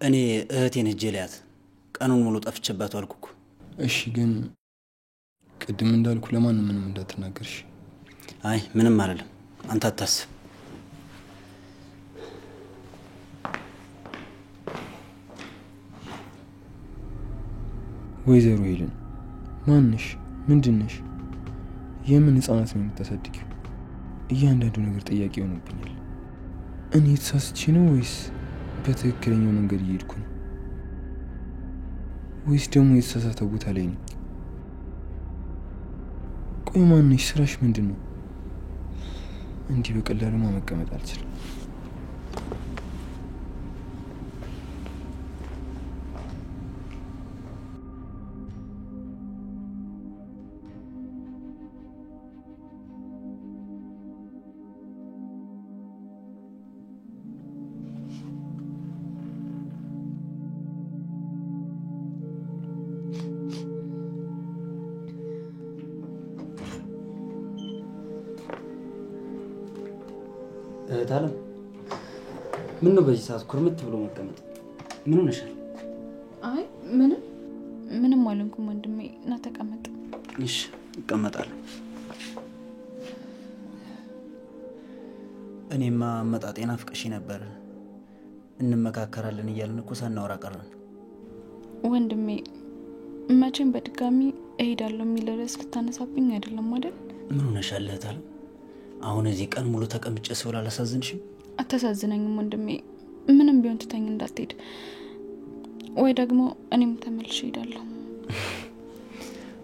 እኔ እህቴን እጄ ላያት ቀኑን ሙሉ ጠፍቼባት አልኩኩ። እሺ ግን ቅድም እንዳልኩ ለማንም ምንም እንዳትናገርሽ። አይ ምንም አይደለም፣ አንተ አታስብ። ወይዘሮ ሄለን ማንሽ? ምንድነሽ? የምን ህፃናት ነው የምታሳድጊው? እያንዳንዱ ነገር ጥያቄ ሆኖብኛል። እኔ ተሳስቼ ነው ወይስ በትክክለኛው መንገድ እየሄድኩ ነው? ወይስ ደግሞ የተሳሳተ ቦታ ላይ ነኝ? ቆይ ማንሽ? ስራሽ ምንድነው? እንዲህ በቀላሉማ መቀመጥ አልችልም። ታለም ምን ነው በዚህ ሰዓት ኩርምት ብሎ መቀመጥ? ምን ሆነሻል? አይ ምንም አልንኩም ወንድሜ፣ ና ተቀመጥ። እሺ እቀመጣለሁ። እኔማ መጣጤና ፍቅሽ ነበር። እንመካከራለን እያልን እኮ ሳናወራ ቀረን። ወንድሜ መቼም በድጋሚ እሄዳለሁ የሚል ርዕስ ልታነሳብኝ አይደለም አይደል? ምን ሆነሻል ታለም? አሁን እዚህ ቀን ሙሉ ተቀምጬ ስውል አላሳዝንሽም? አታሳዝነኝም ወንድሜ። ምንም ቢሆን ትተኝ እንዳትሄድ፣ ወይ ደግሞ እኔም ተመልሼ እሄዳለሁ።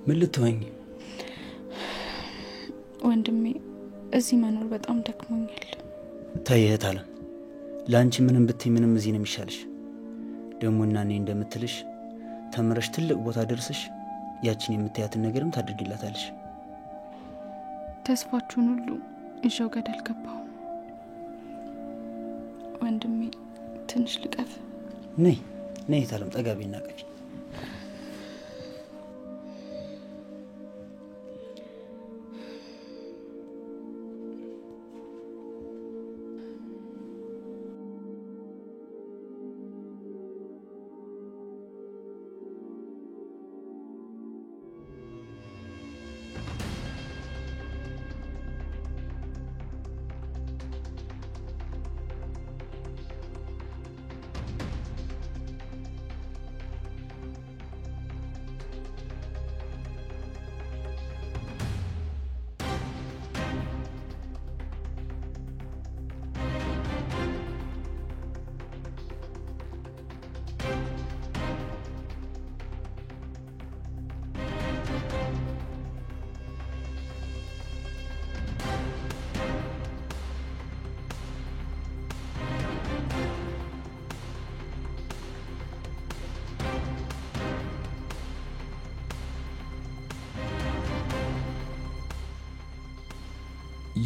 ምን ልትሆኚ? ወንድሜ እዚህ መኖር በጣም ደክሞኛል። ተይ ታለም፣ ላንቺ ምንም ብትይ ምንም እዚህ ነው የሚሻልሽ። ደግሞ እናኔ እንደምትልሽ ተምረሽ ትልቅ ቦታ ደርሰሽ ያቺን የምትያትን ነገርም ታድርጊላታለሽ። ተስፋችሁን ሁሉ ይዤው ገደል ገባሁ። ወንድሜ ትንሽ ልቀፍ። ነይ ታለም፣ ጠጋቢና ቀፊ።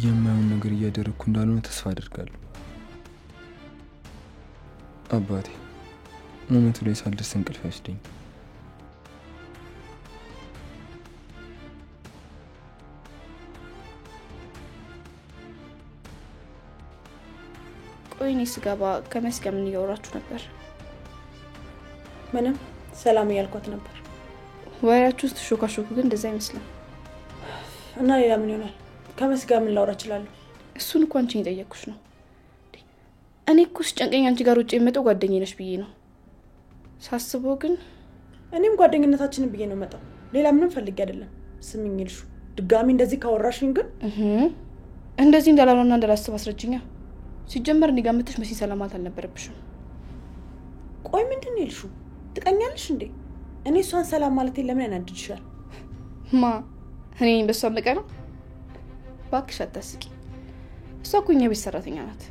የማይሆን ነገር እያደረኩ እንዳልሆነ ተስፋ አደርጋለሁ። አባቴ እውነቱ ላይ ሳልደርስ እንቅልፍ አይወስደኝ። ቆይ እኔ ስገባ ከመስከም ምን እያወራችሁ ነበር? ምንም ሰላም እያልኳት ነበር። ወሬያችሁ ውስጥ ሾካሾኩ ግን እንደዛ አይመስልም። እና ሌላ ምን ይሆናል? ከመስጋ ምን ላውራ እችላለሁ? እሱን እኮ አንቺን እየጠየቅኩሽ ነው። እኔ እኮ ሲጨንቀኝ አንቺ ጋር ውጪ የመጣው ጓደኛዬ ነሽ ብዬ ነው ሳስበው። ግን እኔም ጓደኝነታችንን ብዬ ነው መጣው፣ ሌላ ምንም ፈልጌ አይደለም። ስሚኝ ልሹ፣ ድጋሚ እንደዚህ ካወራሽኝ ግን እንደዚህ እንዳላውራና እንዳላስብ አስረጅኛ። ሲጀመር እኔ ጋር መጥተሽ መሲ ሰላማት አልነበረብሽም። ቆይ ምንድን ነው ልሹ? ትቀኛለሽ እንዴ? እኔ እሷን ሰላም ማለት ለምን ያናድድሻል? እኔ በሷ መቀና? ባክሽ አታስቂ። እሷ እኮ የኛ ቤት ሰራተኛ ናት።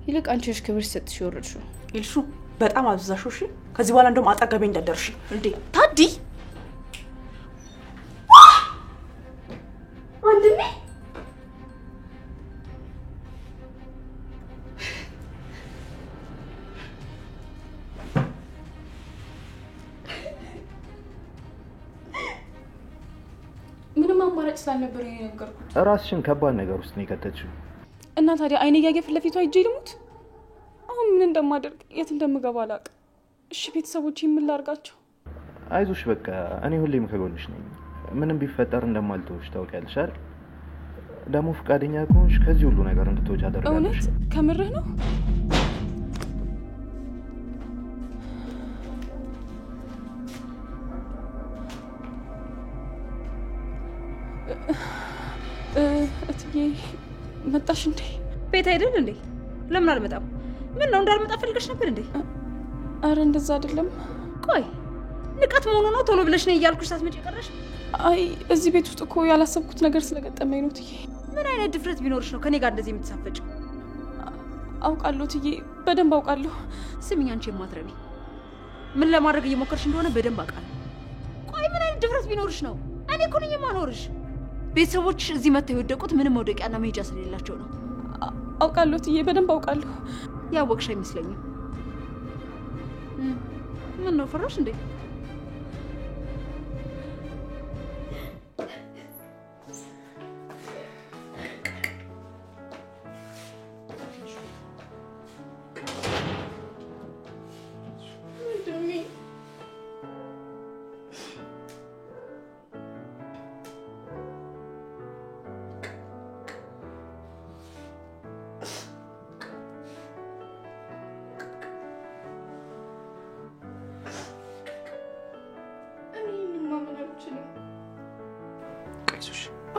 ይልቅ አንቺ ነሽ ክብር ሲሰጥሽ የወረድሽው። ልሹ በጣም አብዛሽው። እሺ ከዚህ በኋላ እንደውም አጠገቤ እንዳደርሽ እንዴ። ታዲ ወንድሜ ምንም አማራጭ ስላልነበር የነገርኩት። ራስሽን ከባድ ነገር ውስጥ ነው የከተትሽው። እና ታዲያ አይኔ ያየ ፍለፊቷ ሂጄ ልሙት? አሁን ምን እንደማደርግ የት እንደምገባ አላውቅም። እሺ ቤተሰቦቼ ምን ላርጋቸው? አይዞሽ በቃ እኔ ሁሌም ከጎንሽ ነኝ። ምንም ቢፈጠር እንደማልተውሽ ታውቂያለሽ አይደል? ደግሞ ፈቃደኛ ከሆንሽ ከዚህ ሁሉ ነገር እንድትወጪ አደርጋለሁ። እውነት ከምርህ ነው? እትዬ መጣሽ እንዴ? ቤት አይደል እንዴ? ለምን አልመጣም? ምን ነው እንዳልመጣ ፈልገሽ ነበር እንዴ? አረ እንደዛ አይደለም። ቆይ ንቀት መሆኑ ነው ቶሎ ብለሽ ነይ እያልኩሽ ሳትመጪ ቀረሽ? አይ እዚህ ቤት ውስጥ እኮ ያላሰብኩት ነገር ስለገጠመኝ ነው እትዬ። ምን አይነት ድፍረት ቢኖርሽ ነው ከኔ ጋር እንደዚህ የምትሳፈጪው? አውቃለሁ እትዬ፣ በደንብ አውቃለሁ። ስሚኝ አንቺ የማትረቢ ምን ለማድረግ እየሞከርሽ እንደሆነ በደንብ አውቃለሁ። ቆይ ምን አይነት ድፍረት ቢኖርሽ ነው? እኔ እኮ ነኝ የማኖርሽ። ቤተሰቦችሽ እዚህ መጥተው የወደቁት ምንም መውደቂያና መሄጃ ስለሌላቸው ነው። አውቃለሁ እትዬ፣ በደንብ አውቃለሁ። ያወቅሽ አይመስለኝም። ምን ነው ፈራሽ እንዴ?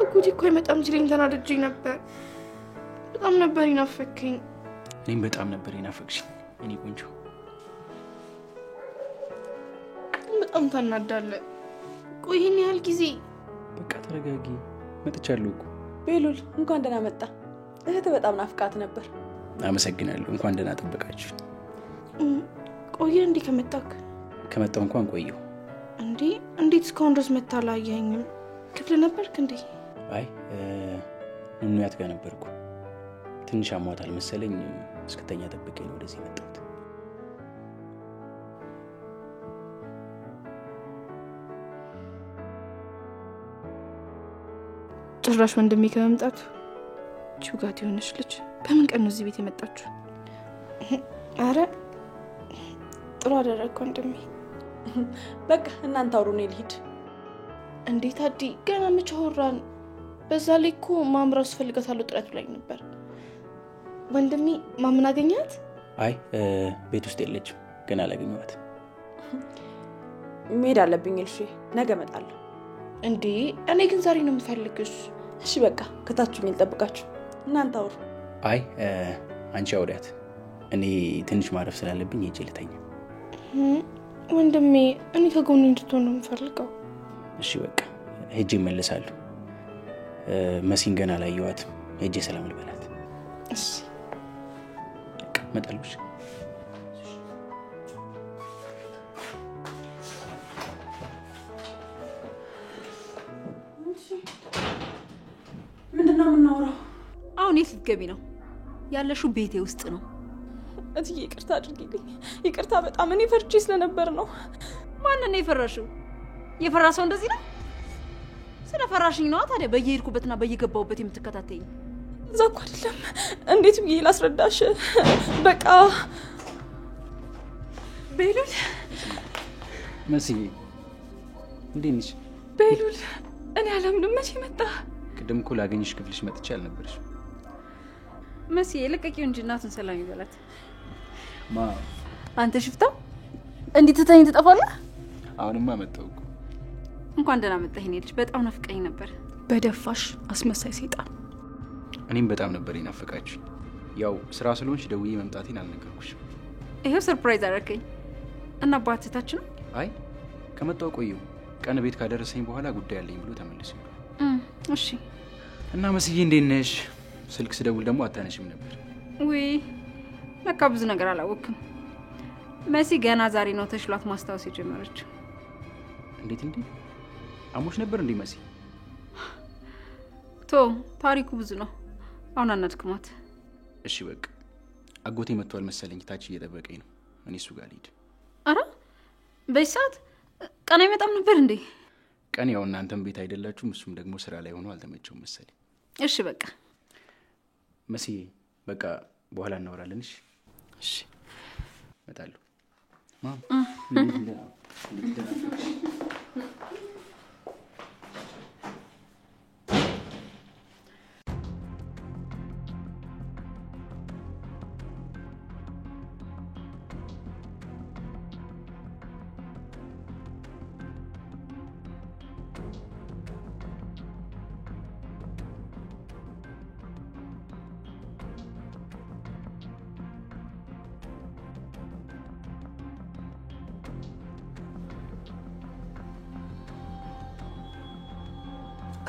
አጎቴ እኮ አይመጣም ሲለኝ ተናድጄ ነበር። በጣም ነበር ይናፈከኝ። እኔም በጣም ነበር ይናፈቅሽኝ እኔ ቆንጆ። በጣም ታናዳለህ። ቆይ ይሄን ያህል ጊዜ? በቃ ተረጋጊ፣ መጥቻለሁ እኮ። ቤሉል እንኳን ደህና መጣ። እህት በጣም ናፍቃት ነበር። አመሰግናለሁ። እንኳን ደህና ጠበቃችሁ። ቆየ እንዴ ከመጣክ? ከመጣሁ እንኳን ቆየሁ። እንዴ እንዴት እስካሁን ድረስ መታ አላየኸኝም? ክፍል ነበርክ እንዴ? አይ ኑኑያት ጋር ነበርኩ። ትንሽ አሟታል መሰለኝ፣ እስከተኛ ጠብቀኝ ነው ወደዚህ መጣሁት። ጭራሽ ወንድሜ ከመምጣቱ ቹጋት የሆነች ልጅ በምን ቀን ነው እዚህ ቤት የመጣችሁ? አረ ጥሩ አደረግኩ ወንድሜ። በቃ እናንተ አውሩ፣ እኔ ልሂድ። እንዴት አዲ ገና መች አወራን? በዛ ላይ እኮ ማምራስ ፈልጋታለሁ ጥረት ብላኝ ነበር። ወንድሜ ማምን አገኛት? አይ ቤት ውስጥ የለችም፣ ገና አላገኘኋት። መሄድ አለብኝ ልሽ፣ ነገ እመጣለሁ። እንዴ እኔ ግን ዛሬ ነው የምፈልግሽ። እሺ በቃ ከታችሁኝ ልጠብቃችሁ፣ እናንተ አውሩ። አይ አንቺ አውሪያት፣ እኔ ትንሽ ማረፍ ስላለብኝ ሄጄ ልተኛ። ወንድሜ እኔ ከጎኔ እንድትሆን ነው የምፈልገው። እሺ በቃ ሄጄ እመለሳለሁ። መሲን ገና አላየኋትም፣ ሄጄ ሰላም ልበላት። እሺ በቃ እመጣለሁ። ምንድነው የምናወራው? አሁን የት ልትገቢ ነው? ያለሽው ቤቴ ውስጥ ነው። እትዬ ይቅርታ አድርጊልኝ። ይቅርታ በጣም እኔ ፈርቼ ስለነበር ነው። ማንን ነው የፈራሽው? የፈራ ሰው እንደዚህ ነው? ስለፈራሽኝ ነው ታዲያ በየሄድኩበትና በየገባሁበት የምትከታተይኝ? እዛ እኮ አይደለም። እንዴት ብዬ ላስረዳሽ? በቃ ቤሉል። መሲ እንዴት ነሽ? ቤሉል እኔ አላምንም። መቼ መጣ? ቅድም እኮ ላገኝሽ ክፍልሽ መጥቼ አልነበረሽ? መሲ ልቀቂው እንጂ እናቱን ሰላም ይበላት። ማ አንተ ሽፍታ እንዴት ትተኝ ትጠፋለህ? አሁንማ መጣሁ እኮ። እንኳን ደህና መጣህ የኔ ልጅ። በጣም ናፍቀኝ ነበር። በደፋሽ አስመሳይ ሰይጣን። እኔም በጣም ነበር ይናፈቃችሁ። ያው ስራ ስለሆንሽ ደውዬ መምጣቴን አልነገርኩሽም። ይሄው ሰርፕራይዝ አደረከኝ። እና አባትታችን ነው? አይ ከመጣሁ ቆየሁ። ቀን ቤት ካደረሰኝ በኋላ ጉዳይ አለኝ ብሎ ተመለሰ። እሺ። እና መስዬ እንዴት ነሽ? ስልክ ስደውል ደግሞ አታነሽም ነበር። ወይ ለካ ብዙ ነገር አላወቅም። መሲ ገና ዛሬ ነው ተሽሏት ማስታወስ የጀመረችው። እንዴት እንዴ? አሞሽ ነበር እንዴ መሲ? ታሪኩ ብዙ ነው። አሁን አናድክማት። እሺ በቃ አጎቴ መጥቷል መሰለኝ፣ ታች እየጠበቀኝ ነው። እኔ እሱ ጋር ልሂድ። አረ በዚህ ሰዓት ቀን አይመጣም ነበር እንዴ? ቀን ያው እናንተም ቤት አይደላችሁም፣ እሱም ደግሞ ስራ ላይ ሆኖ አልተመቸውም መሰለኝ። እሺ በቃ መሲ በቃ በኋላ እናወራለን። እሺ እሺ እመጣለሁ።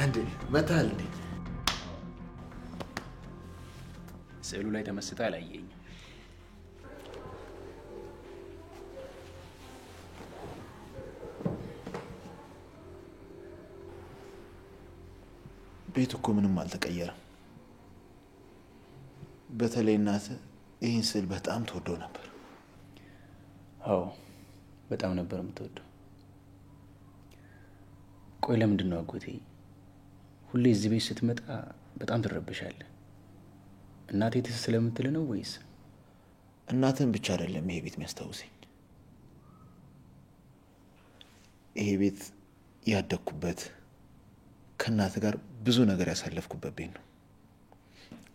እንዴ መታል እንዴ? ስዕሉ ላይ ተመስጣ አላየኝ። ቤቱ እኮ ምንም አልተቀየረም። በተለይ እናትህ ይህን ስዕል በጣም ትወደው ነበር። አዎ በጣም ነበር የምትወደው። ቆይ ለምንድን ነው አጎቴ ሁሌ እዚህ ቤት ስትመጣ በጣም ትረብሻለህ? እናቴ ትዝ ስለምትል ነው ወይስ? እናትህን ብቻ አይደለም ይሄ ቤት የሚያስታውሰኝ። ይሄ ቤት ያደግኩበት ከእናት ጋር ብዙ ነገር ያሳለፍኩበት ቤት ነው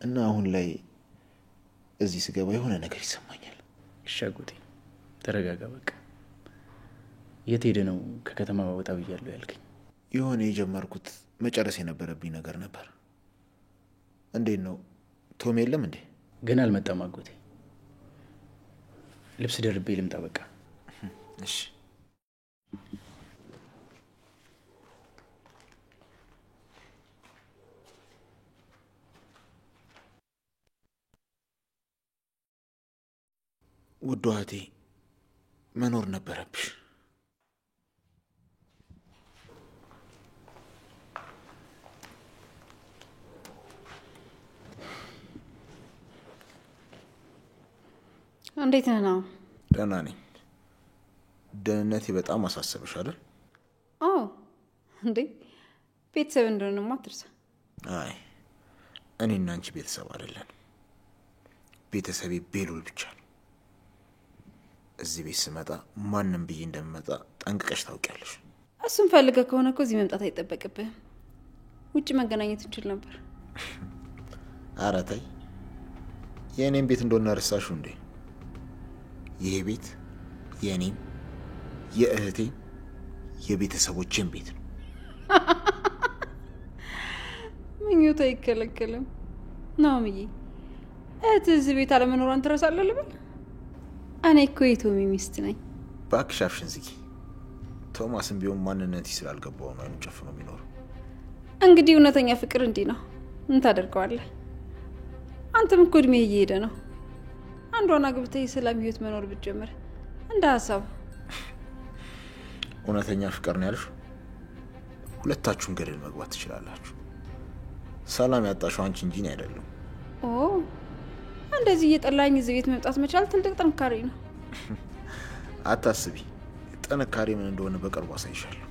እና አሁን ላይ እዚህ ስገባ የሆነ ነገር ይሰማኛል። እሺ አጎቴ ተረጋጋ በቃ። የት ሄደ ነው ከከተማ ወጣ ብያለሁ ያልከኝ? የሆነ የጀመርኩት መጨረስ የነበረብኝ ነገር ነበር። እንዴት ነው ቶም የለም እንዴ? ገና አልመጣም አጎቴ። ልብስ ደርቤ ልምጣ በቃ። እሺ ውድ እህቴ መኖር ነበረብሽ። እንዴት ነህ ነው? ደህና ነኝ። ደህንነቴ በጣም አሳሰበሽ አይደል? አዎ እንዴ ቤተሰብ እንደሆነማ አትርሳ። አይ እኔና አንቺ ቤተሰብ አይደለን። ቤተሰቤ ቤሉል ብቻ ነው። እዚህ ቤት ስመጣ ማንም ብዬ እንደምመጣ ጠንቅቀሽ ታውቂያለሽ። እሱን ፈልገህ ከሆነ እኮ እዚህ መምጣት አይጠበቅብህም። ውጭ መገናኘት እንችል ነበር። ኧረ ተይ፣ የእኔም ቤት እንደሆነ ረሳሽው እንዴ? ይሄ ቤት የእኔም የእህቴም የቤተሰቦቼም ቤት ነው። ምኞት አይከለከልም። ናኦምዬ እህትህ እዚህ ቤት አለመኖሯን ትረሳለህ ልበል? እኔ እኮ የቶሚ ሚስት ነኝ። እባክሽ አፍሽን ዝጊ። ቶማስም ቢሆን ማንነትሽ ስላልገባው ነው አይኑን ጨፍኖ የሚኖረው። እንግዲህ እውነተኛ ፍቅር እንዲህ ነው። ምን ታደርገዋለህ? አንተም እኮ እድሜ እየሄደ ነው። አንዷን አግብተህ የሰላም ህይወት መኖር ብትጀምር እንደ ሀሳብ። እውነተኛ ፍቅር ነው ያልሽው? ሁለታችሁም ገደል መግባት ትችላላችሁ። ሰላም ያጣሽው አንቺ እንጂ እኔ አይደለም። ኦ እንደዚህ እየጠላኝ እዚህ ቤት መምጣት መቻል ትልቅ ጥንካሬ ነው። አታስቢ፣ ጥንካሬ ምን እንደሆነ በቅርቡ አሳይሻለሁ።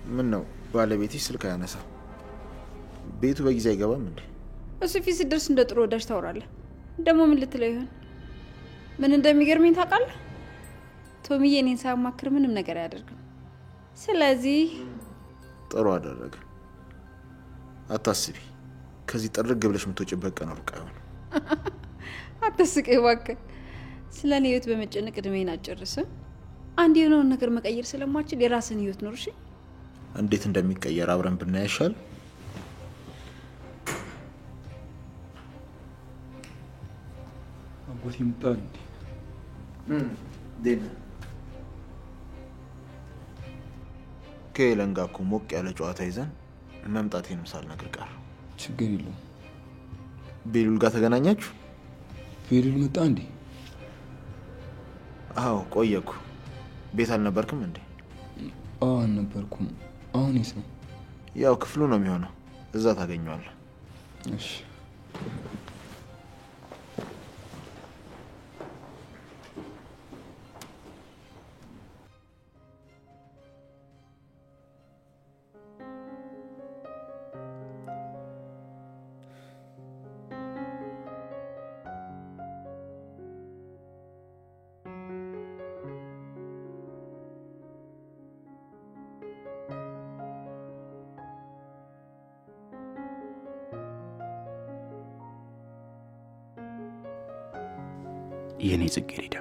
ምን ነው ባለቤትሽ ስልክ አያነሳ? ቤቱ በጊዜ አይገባም እንዴ? እሱ ፊት ሲደርስ እንደ ጥሩ ወዳጅ ታወራለህ። ደግሞ ምን ልትለው ይሆን? ምን እንደሚገርመኝ ታውቃለህ? ቶሚዬ እኔን ሳያማክር ምንም ነገር አያደርግም። ስለዚህ ጥሩ አደረገ። አታስቢ፣ ከዚህ ጥርግ ብለሽ የምትወጪበት ቀን ሩቅ አይሆንም። አትስቀኝ እባክህ። ስለ እኔ ህይወት በመጨነቅ እድሜን አትጨርስም። አንድ የሆነውን ነገር መቀየር ስለማችል የራስን ህይወት ኖር። እሺ እንዴት እንደሚቀየር አብረን ብናያሻል። አጎቴ መጣ እንዴ? ዴና ከኤለን ጋር እኮ ሞቅ ያለ ጨዋታ ይዘን መምጣቴንም ሳልነግር ቀር። ችግር የለውም። ቤሉል ጋር ተገናኛችሁ? ቤሉል መጣ እንዴ? አዎ ቆየኩ። ቤት አልነበርክም እንዴ? አልነበርኩም። አሁን የት ነው? ያው ክፍሉ ነው የሚሆነው። እዛ ታገኘዋለህ። እሺ። የኔ ጽጌረዳ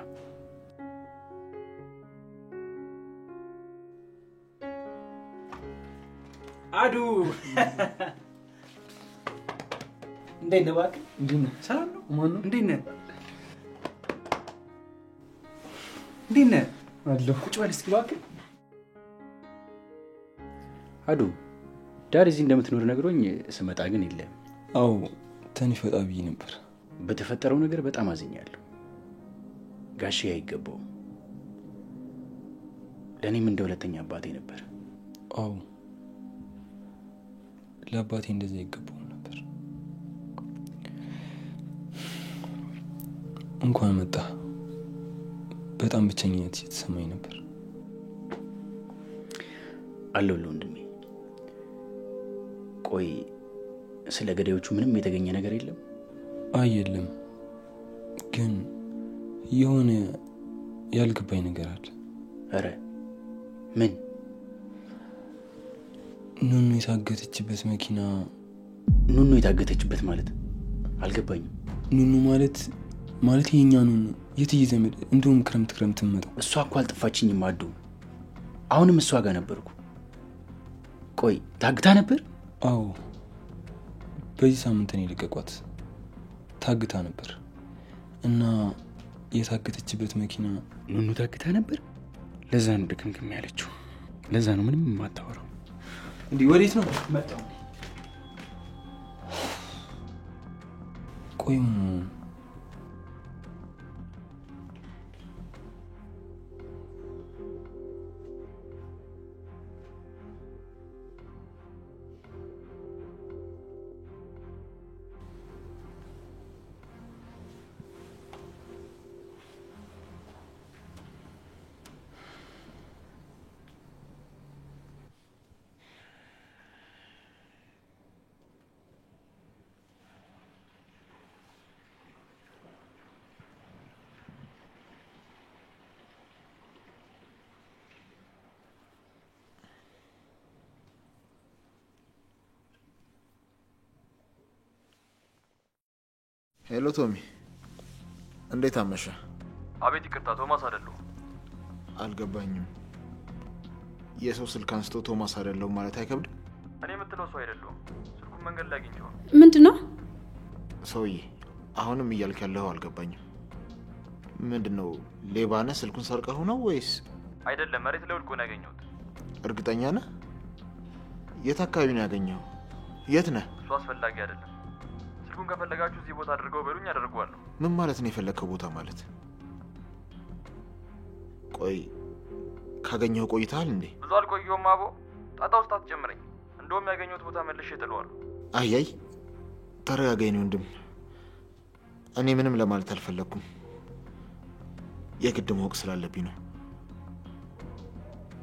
አዱ እንዴት ነህ? እባክህ እንዴት ነህ? ሰላም ነው? ማን ነው? እንዴት ነህ? እንዴት ነህ? አለሁ። ቁጭ በል እስኪ እባክህ። አዱ ዳር እዚህ እንደምትኖር ነግሮኝ ስመጣ ግን የለም። አዎ ትንሽ ወጣ ብዬ ነበር። በተፈጠረው ነገር በጣም አዝኛለሁ። ጋሼ አይገባው። ለእኔም እንደ ሁለተኛ አባቴ ነበር። አዎ ለአባቴ እንደዚህ አይገባው ነበር። እንኳን መጣ። በጣም ብቸኝነት የተሰማኝ ነበር። አለሁልህ ወንድሜ። ቆይ ስለ ገዳዮቹ ምንም የተገኘ ነገር የለም? አይ የለም፣ ግን የሆነ ያልገባኝ ነገር አለ። አረ ምን? ኑኑ የታገተችበት መኪና። ኑኑ የታገተችበት ማለት አልገባኝም። ኑኑ ማለት የኛ ኑኑ የትዬ ዘመድ፣ እንደውም ክረምት መጣው። እሷ እኮ አልጠፋችኝም አዱ። አሁንም እሷ ጋር ነበርኩ። ቆይ ታግታ ነበር? አዎ በዚህ ሳምንት ነው የለቀቋት። ታግታ ነበር እና የታገተችበት መኪና። ኑኑ ታግታ ነበር? ለዛ ነው ድክምክም ያለችው። ለዛ ነው ምንም የማታወራው። እንዴ ወዴት ነው መጣሁ። ቆይ ሄሎ ቶሚ፣ እንዴት አመሸ? አቤት። ይቅርታ ቶማስ አይደለሁ። አልገባኝም። የሰው ስልክ አንስቶ ቶማስ አይደለሁ ማለት አይከብድ? እኔ የምትለው ሰው አይደለሁም። ስልኩን መንገድ ላይ አግኝቼው። ምንድነው ሰውዬ? አሁንም እያልክ ያለው አልገባኝም። ምንድነው? ሌባ ነህ? ስልኩን ሰርቀህ ነው ወይስ? አይደለም፣ መሬት ላይ ወድቆ ነው ያገኘሁት። እርግጠኛ ነህ? የት አካባቢ ነው ያገኘው? የት ነህ? እሱ አስፈላጊ አይደለም። ስልኩን ከፈለጋችሁ እዚህ ቦታ አድርገው በሉኝ፣ አደርገዋለሁ። ምን ማለት ነው የፈለከው ቦታ ማለት? ቆይ ካገኘው ቆይተሃል እንዴ? ብዙ አልቆየሁም አቦ። ጣጣ ውስጥ አትጨምረኝ። እንደውም ያገኘሁት ቦታ መልሼ እጥለዋለሁ። አይ ተረጋጋኝ ወንድም። እኔ ምንም ለማለት አልፈለኩም። የግድ ማወቅ ስላለብኝ ነው።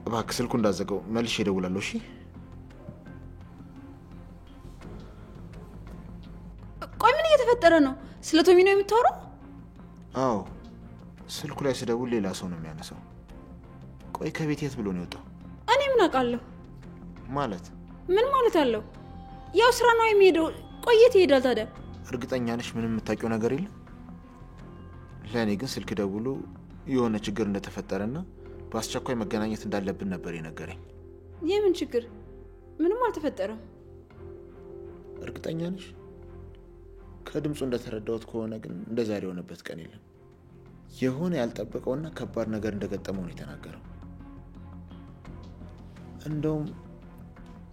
እባክህ ስልኩ እንዳዘጋው መልሼ እደውላለሁ። እሺ? ቆይ ምን እየተፈጠረ ነው? ስለ ቶሚ ነው የምታወራው? አዎ፣ ስልኩ ላይ ስደውል ሌላ ሰው ነው የሚያነሳው። ቆይ ከቤት የት ብሎ ነው የወጣው? እኔ ምን አውቃለሁ? ማለት ምን ማለት አለው? ያው ስራ ነው የሚሄደው። ቆየት ይሄዳል ታዲያ። እርግጠኛ ነሽ ምንም የምታውቂው ነገር የለም? ለእኔ ግን ስልክ ደውሎ የሆነ ችግር እንደተፈጠረና በአስቸኳይ መገናኘት እንዳለብን ነበር የነገረኝ። የምን ችግር? ምንም አልተፈጠረም። እርግጠኛ ነሽ? ከድምፁ እንደተረዳሁት ከሆነ ግን እንደዛሬ የሆነበት ቀን የለም። የሆነ ያልጠበቀውና ከባድ ነገር እንደገጠመው ነው የተናገረው። እንደውም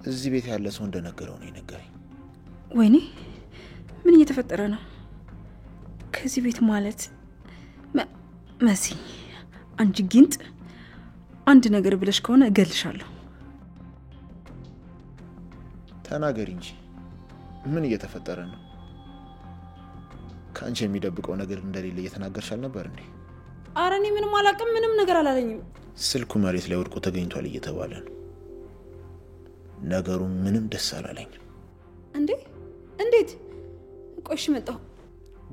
እዚህ ቤት ያለ ሰው እንደነገረው ነው የነገረኝ። ወይኔ ምን እየተፈጠረ ነው? ከዚህ ቤት ማለት መሲ፣ አንቺ ጊንጥ፣ አንድ ነገር ብለሽ ከሆነ እገልሻለሁ። ተናገሪ እንጂ ምን እየተፈጠረ ነው? ካንቺ የሚደብቀው ነገር እንደሌለ እየተናገርሽ አልነበር እንዴ? ኧረ እኔ ምንም አላውቅም፣ ምንም ነገር አላለኝም። ስልኩ መሬት ላይ ወድቆ ተገኝቷል እየተባለ ነው። ነገሩ ምንም ደስ አላለኝም። እንዴ እንዴት? ቆይሽ መጣሁ።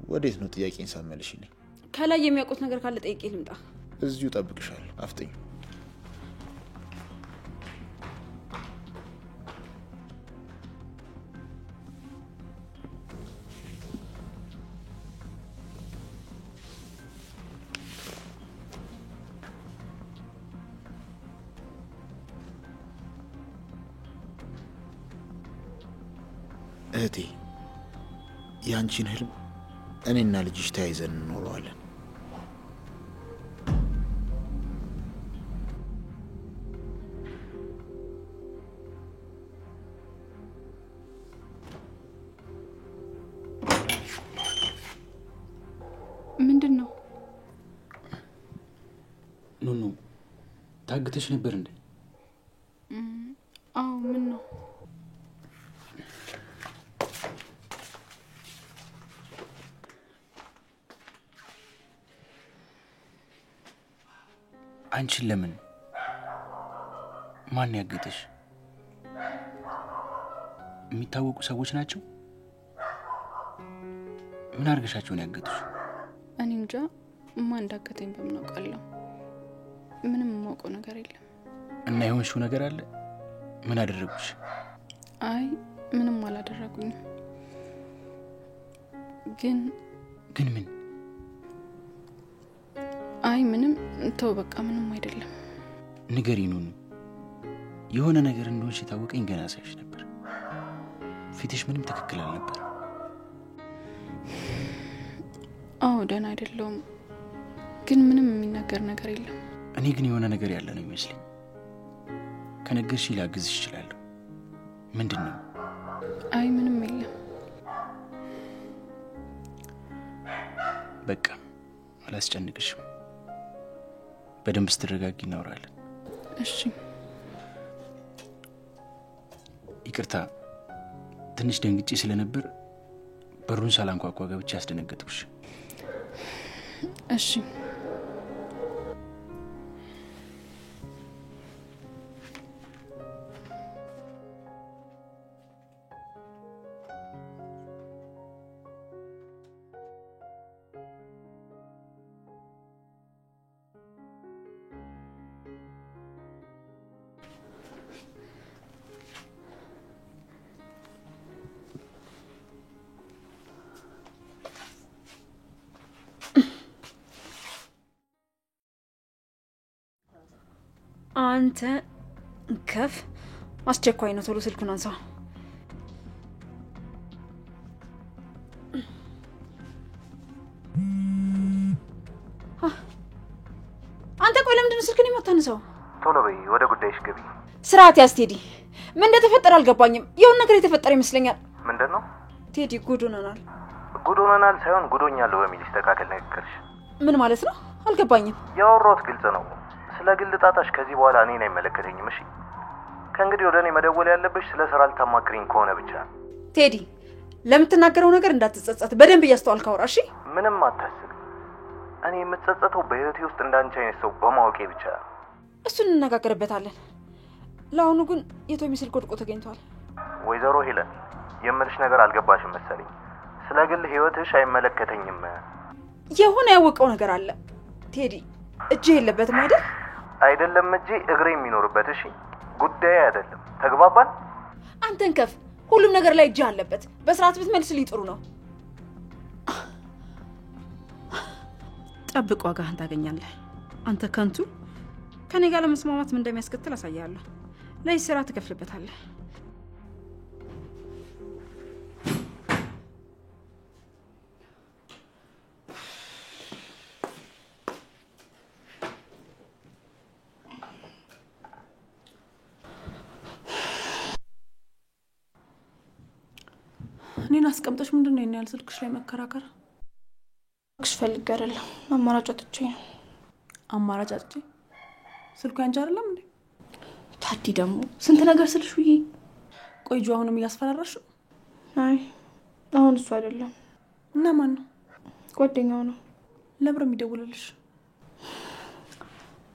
ወዴት ነው ጥያቄን ሳመልሽልኝ? ከላይ የሚያውቁት ነገር ካለ ጠይቄ ልምጣ። እዚሁ ጠብቅሻለሁ። አፍጥኝ። እህቴ ያንቺን ህልም እኔና ልጅሽ ተያይዘን እንኖረዋለን። ምንድን ነው? ኑኑ ታግተሽ ነበር እንዴ? አዎ። ምን ነው? አንቺን ለምን? ማን ያገተሽ? የሚታወቁ ሰዎች ናቸው? ምን አድርገሻቸው ነው ያገቱሽ? እኔ እንጃ። ማን እንዳገተኝ በምን አውቃለሁ? ምንም የማውቀው ነገር የለም። እና የሆንሽው ነገር አለ? ምን አደረጉሽ? አይ ምንም አላደረጉኝም። ግን ምን? አይ ምንም። ተው በቃ ምንም አይደለም። ንገሪኝ ኑኑ። የሆነ ነገር እንደሆንሽ የታወቀኝ ገና ሳይሽ ነበር። ፊትሽ ምንም ትክክል አልነበር። አዎ ደህና አይደለሁም፣ ግን ምንም የሚናገር ነገር የለም። እኔ ግን የሆነ ነገር ያለ ነው ይመስለኝ። ከነገርሽ ላግዝሽ እችላለሁ። ምንድን ነው? አይ ምንም የለም። በቃ አላስጨንቅሽም። በደንብ ስትረጋጊ እናወራለን። እሺ። ይቅርታ ትንሽ ደንግጬ ስለነበር በሩን ሳላንኳኳ ገብቼ ያስደነገጥኩሽ። እሺ። አንተ ከፍ አስቸኳይ ነው። ቶሎ ስልኩን አንሳ። አንተ ቆይ ለምንድን ነው ስልክን የማታነሳው? ቶሎ በይ፣ ወደ ጉዳይሽ ግቢ። ስርዓት ያዝ ቴዲ። ምን እንደተፈጠረ አልገባኝም። የሆነ ነገር የተፈጠረ ይመስለኛል። ምንድን ነው? ቴዲ ጉድ ሆነናል። ጉድ ሆነናል ሳይሆን ጉዶኛለሁ በሚል ይስተካከል ንግግርሽ። ምን ማለት ነው? አልገባኝም። ያወራሁት ግልጽ ነው። ስለ ግል ጣጣሽ ከዚህ በኋላ እኔን አይመለከተኝም። እሺ ከእንግዲህ ወደ እኔ መደወል ያለብሽ ስለ ስራ ልታማክሪኝ ከሆነ ብቻ። ቴዲ ለምትናገረው ነገር እንዳትጸጸት በደንብ እያስተዋልክ አውራ። እሺ ምንም አታስብ። እኔ የምትጸጸተው በህይወቴ ውስጥ እንዳንቺ አይነት ሰው በማወቄ ብቻ። እሱን እንነጋገርበታለን። ለአሁኑ ግን የቶሚ ስልክ ወድቆ ተገኝቷል። ወይዘሮ ሄለን የምልሽ ነገር አልገባሽም መሰለኝ። ስለ ግል ህይወትሽ አይመለከተኝም። የሆነ ያወቀው ነገር አለ ቴዲ። እጅ የለበትም አይደል? አይደለም እጄ እግሬ የሚኖርበት። እሺ ጉዳይ አይደለም። ተግባባን? አንተን ከፍ ሁሉም ነገር ላይ እጅ አለበት። በስርዓት ብትመልስልኝ ጥሩ ነው። ጠብቅ፣ ዋጋህን ታገኛለህ። አንተ ከንቱ። ከኔ ጋር ለመስማማት ምን እንደሚያስከትል አሳያለሁ። ለዚህ ስራ ትከፍልበታለህ። እኔን አስቀምጠሽ ምንድነው የኔ ያል ስልክሽ ላይ መከራከር? እክሽ ፈልግ አይደለም አማራጭ አጥቼ ነው። አማራጭ አጥቼ? ስልኩ ያንቺ አይደለም እንዴ? ታዲ ደግሞ ስንት ነገር ስልሽ ውዬ። ቆይ ጆ አሁንም እያስፈራራሽ? አይ አሁን እሱ አይደለም። እና ማን ነው? ጓደኛው ነው። ለብር የሚደውልልሽ?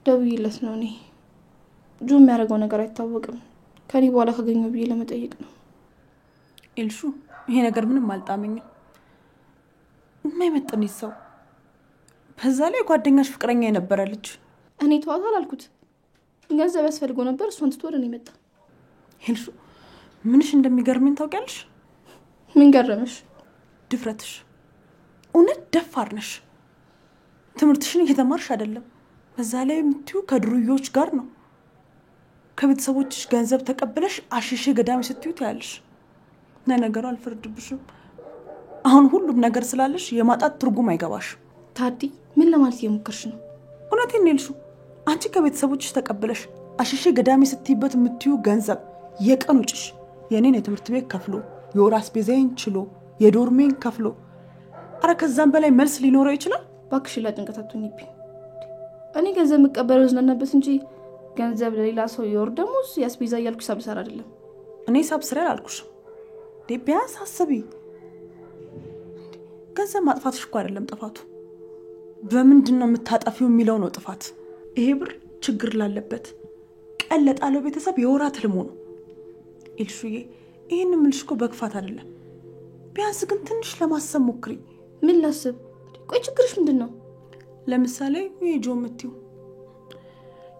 ደውዬለት ነው። እኔ ጆ የሚያደርገው ነገር አይታወቅም። ከኔ በኋላ ካገኘው ብዬ ለመጠየቅ ነው። ኤልሹ ይሄ ነገር ምንም አልጣመኝም። የማይመጥን ሰው፣ በዛ ላይ ጓደኛሽ ፍቅረኛ የነበረ ልጅ። እኔ ተዋት አላልኩት። ገንዘብ ያስፈልገው ነበር። እሷን ትቶ ወደ እኔ መጣ። ኤልሹ ምንሽ እንደሚገርመኝ ታውቂያለሽ? ምን ገረመሽ? ድፍረትሽ። እውነት ደፋር ነሽ። ትምህርትሽን እየተማርሽ አይደለም። በዛ ላይ የምትዩ ከድሩዮች ጋር ነው። ከቤተሰቦችሽ ገንዘብ ተቀብለሽ አሽሼ ገዳሚ ስትዩ ታያለሽ። ነገሩ አልፈርድብሽም። አሁን ሁሉም ነገር ስላለሽ የማጣት ትርጉም አይገባሽ። ታዲ ምን ለማለት እየሞከርሽ ነው? እውነቴን ነው ኤልሹ። አንቺ ከቤተሰቦችሽ ተቀብለሽ አሽሼ ገዳሚ ስትይበት የምትዩ ገንዘብ የቀን ውጭሽ የኔን የትምህርት ቤት ከፍሎ የወር አስቤዛዬን ችሎ የዶርሜን ከፍሎ አረ ከዛም በላይ መልስ ሊኖረው ይችላል። ባክሽ ለጭንቀት አትሁኝብኝ። እኔ ገንዘብ መቀበለው ዝናናበት እንጂ ገንዘብ ለሌላ ሰው የወር ደሞዝ ያስቤዛ እያልኩ ሂሳብ ልሰራ አይደለም። እኔ ሂሳብ ስራ አላልኩሽ። ቢያንስ አስቢ። ገንዘብ ማጥፋትሽ እኮ አይደለም ጥፋቱ፣ በምንድን ነው የምታጠፊው የሚለው ነው ጥፋት። ይሄ ብር ችግር ላለበት ቀለጣለው ቤተሰብ የወራት ህልሙ ነው። ኤልሹዬ ይሄን ምልሽ እኮ በክፋት አይደለም። ቢያንስ ግን ትንሽ ለማሰብ ሞክሪ። ምን ላስብ? ቆይ ችግርሽ ምንድን ነው? ለምሳሌ ጆ የምትዩ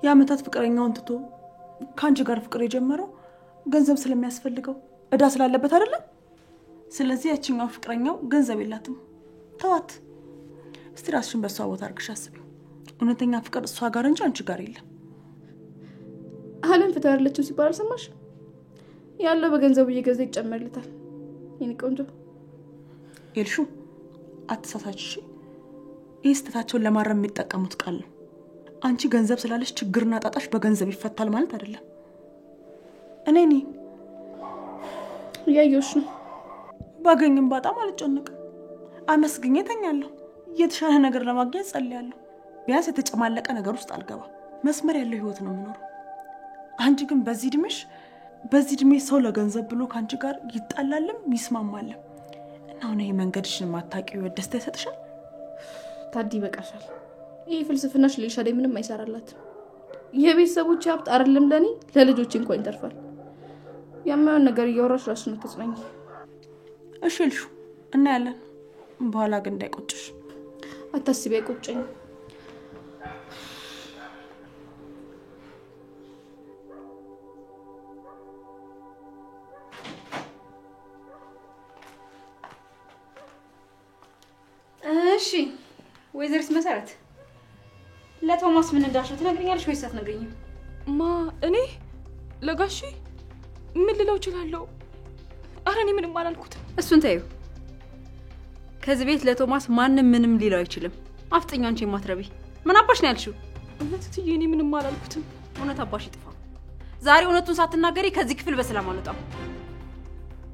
የአመታት ፍቅረኛውን ትቶ ከአንቺ ጋር ፍቅር የጀመረው ገንዘብ ስለሚያስፈልገው እዳ ስላለበት አይደለም? ስለዚህ ያቺኛው ፍቅረኛው ገንዘብ የላትም። ተዋት። እስቲ ራስሽን በሷ ቦታ አድርገሽ አስቢው። እውነተኛ ፍቅር እሷ ጋር እንጂ አንቺ ጋር የለም። አለም ፍትህ አይደለችም ሲባል አልሰማሽ? ያለው በገንዘቡ እየገዛ ይጨመርልታል። የኔ ቆንጆ ኤልሹ አትሳሳች። ይህ ስህተታቸውን ለማረም የሚጠቀሙት ቃል ነው። አንቺ ገንዘብ ስላለሽ ችግርና ጣጣሽ በገንዘብ ይፈታል ማለት አይደለም። እኔ እያየሁሽ ነው። ባገኝም በጣም አልጨነቅም። አመስግኜ ተኛለሁ። የተሻለ ነገር ለማግኘት ጸልያለሁ። ቢያንስ የተጨማለቀ ነገር ውስጥ አልገባ። መስመር ያለው ህይወት ነው የምኖረው። አንቺ ግን በዚህ እድሜ ሰው ለገንዘብ ብሎ ካንቺ ጋር ይጣላልም ይስማማልም። እና አሁን ይሄ መንገድሽን ማታቂው ደስታ ይሰጥሻል? ታዲ በቃሻል። ይሄ ፍልስፍናሽ ለሻዴ ምንም አይሰራላትም። የቤተሰቦች ሀብት አይደለም ለኔ ለልጆች እንኳን ይተርፋል። ያማውን ነገር እያወራሽ ራስሽን ተጽናኝ። እሺ ኤልሹ እና ያለን በኋላ ግን እንዳይቆጭሽ። አታስቢ፣ አይቆጨኝ። እሺ ወይዘሪት መሰረት ለቶማስ ምን እንዳልሽው ትነግሪኛለሽ ወይስ አትነግሪኝም? እኔ ለጋሺ ምን ልለው እችላለሁ? ኧረ እኔ ምንም አላልኩትም። እሱን ተይው። ከዚህ ቤት ለቶማስ ማንም ምንም ሊለው አይችልም። አፍጥኛ አንቺ ማትረቢ ምን አባሽ ነው ያልሽው? እውነት ትዬ እኔ ምንም አላልኩትም። እውነት አባሽ ይጥፋ። ዛሬ እውነቱን ሳትናገሪ ከዚህ ክፍል በሰላም አልወጣም።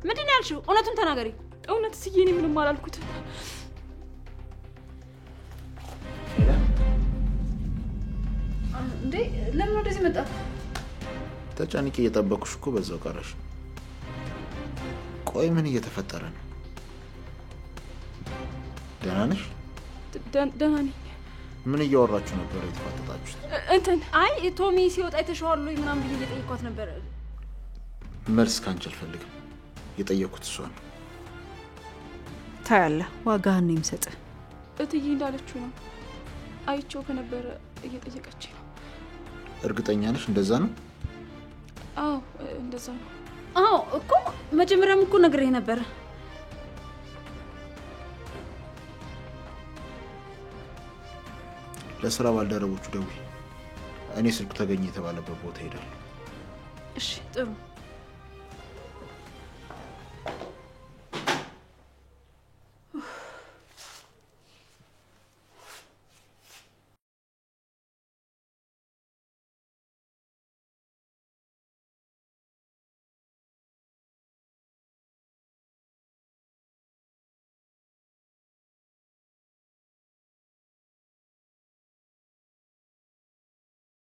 ምንድን ነው ያልሽው? እውነቱን ተናገሪ። እውነት ትዬ እኔ ምንም አላልኩትም። እንዴ ለምን ወደዚህ መጣ? ተጨንቄ እየጠበኩሽ እኮ በዛው ቀረሽ። ቆይ ምን እየተፈጠረ ነው? ደህና ነሽ? ደህና ነኝ። ምን እያወራችሁ ነበር የተፋጠጣችሁት? እንትን አይ ቶሚ ሲወጣ አይተሽዋል ወይ ምናምን ብዬ እየጠየኳት ነበር። መልስ ካንቺ አልፈልግም። የጠየኩት እሷ ነው። ታያለህ፣ ዋጋህን ነው የምሰጥህ። እትዬ እንዳለችው ነው። አይቼው ከነበረ እየጠየቀችኝ ነው። እርግጠኛ ነሽ እንደዛ ነው? አዎ እንደዛ ነው። አዎ እኮ መጀመሪያም እኮ ነግሬህ ነበር። ለስራ ባልደረቦቹ ደውይ። እኔ ስልኩ ተገኘ የተባለበት ቦታ ሄዳለሁ። እሺ ጥሩ።